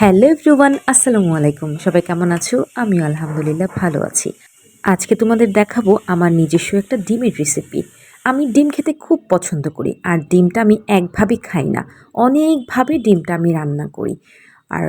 Hello everyone, আসসালামু আলাইকুম। সবাই কেমন আছো? আমিও আলহামদুলিল্লাহ ভালো আছি। আজকে তোমাদের দেখাবো আমার নিজস্ব একটা ডিমের রেসিপি। আমি ডিম খেতে খুব পছন্দ করি, আর ডিমটা আমি একভাবে খাই না, অনেকভাবে ডিমটা আমি রান্না করি। আর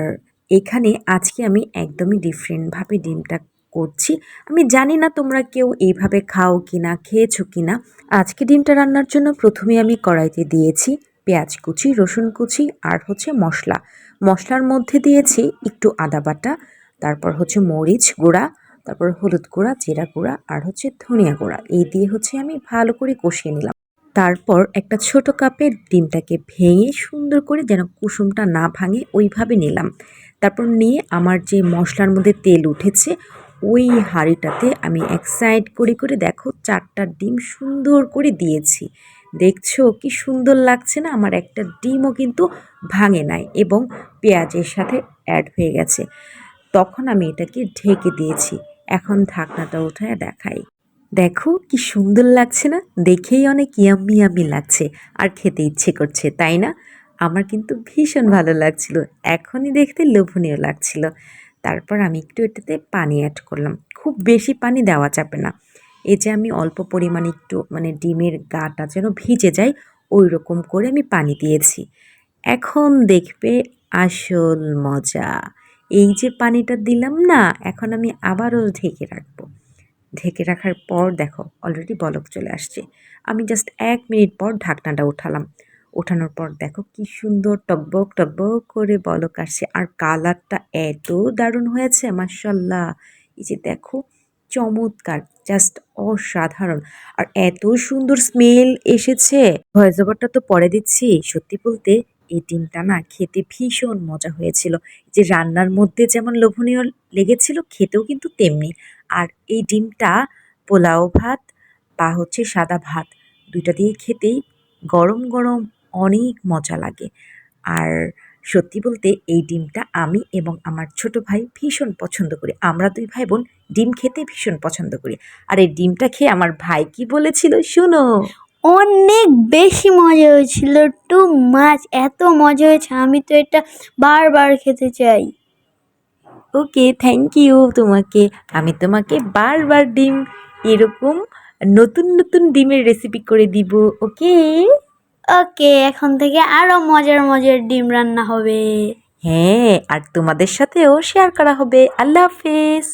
এখানে আজকে আমি একদমই ডিফারেন্টভাবে ডিমটা করছি। আমি জানি না তোমরা কেউ এইভাবে খাও কিনা, খেয়েছো কিনা। আজকে ডিমটা রান্নার জন্য প্রথমে আমি কড়াইতে দিয়েছি পেঁয়াজ কুচি, রসুন কুচি আর মশলা। মশলার মধ্যে দিয়েছি একটু আদা বাটা, তারপর মরিচ গুঁড়া, তারপর হলুদ গুঁড়া, জিরা গুঁড়া আর ধনিয়া গুঁড়া। এই দিয়ে আমি ভালো করে কষিয়ে নিলাম। তারপর একটা ছোট কাপের ডিমটাকে ভেঙে সুন্দর করে, যেন কুসুমটা না ভাঙে ওইভাবে নিলাম। তারপর নিয়ে আমার যে মশলার মধ্যে তেল উঠেছে ওই হাঁড়িটাতে আমি এক সাইড করে করে দেখো 4টা ডিম সুন্দর করে দিয়েছি। দেখছো কি সুন্দর লাগছে না? আমার একটা ডিমও কিন্তু ভাঙে নাই এবং পেঁয়াজের সাথে অ্যাড হয়ে গেছে। তখন আমি এটাকে ঢেকে দিয়েছি। এখন ঢাকনাটা উঠায় দেখাই। দেখো কি সুন্দর লাগছে না? দেখেই অনেক ইয়াম্মি ইয়াম্মি লাগছে আর খেতে ইচ্ছে করছে, তাই না? আমার কিন্তু ভীষণ ভালো লাগছিল, এখনই দেখতে লোভনীয় লাগছিল। তারপর আমি একটু এটাতে পানি অ্যাড করলাম। খুব বেশি পানি দেওয়া যাবে না। এই যে আমি অল্প পরিমাণে একটু ডিমের গাটা যেন ভিজে যায় ওই রকম করে আমি পানি দিয়েছি। এখন দেখবে আসল মজা। এই যে পানিটা দিলাম না, এখন আমি আবারও ঢেকে রাখবো। ঢেকে রাখার পর দেখো অলরেডি বলক চলে আসছে। আমি জাস্ট 1 মিনিট পর ঢাকনাটা উঠালাম। ওঠানোর পর দেখো কি সুন্দর টকবক টকবক করে বলক আসছে, আর কালারটা এত দারুণ হয়েছে মাশাআল্লাহ। এই যে দেখো, চমৎকার, জাস্ট অসাধারণ। আর এত সুন্দর স্মেল এসেছে। ভয়েস ওভারটা তো পরে দিচ্ছি। সত্যি বলতে এই ডিমটা না খেতে ভীষণ মজা হয়েছিল। যে রান্নার মধ্যে যেমন লোভনীয় লেগেছিল, খেতেও কিন্তু তেমনি। আর এই ডিমটা পোলাও ভাত বা সাদা ভাত, ২টা দিয়ে খেতেই গরম গরম অনেক মজা লাগে। আর সত্যি বলতে এই ডিমটা আমি এবং আমার ছোট ভাই ভীষণ পছন্দ করি। আমরা 2 ভাই বোন ডিম খেতে ভীষণ পছন্দ করি। আর এই ডিমটা খেয়ে আমার ভাই কি বলেছিল শোনো। অনেক বেশি মজা হয়েছিল, টু মাচ। এত মজা হয়েছে, আমি তো এটা বারবার খেতে চাই। ওকে, থ্যাংক ইউ তোমাকে। আমি তোমাকে বারবার ডিম এরকম নতুন নতুন ডিমের রেসিপি করে দিব। ওকে। ওকে, এখন থেকে আরো মজার মজার ডিম রান্না হবে। হ্যাঁ, আর তোমাদের সাথেও শেয়ার করা হবে। আল্লাহ হাফেজ।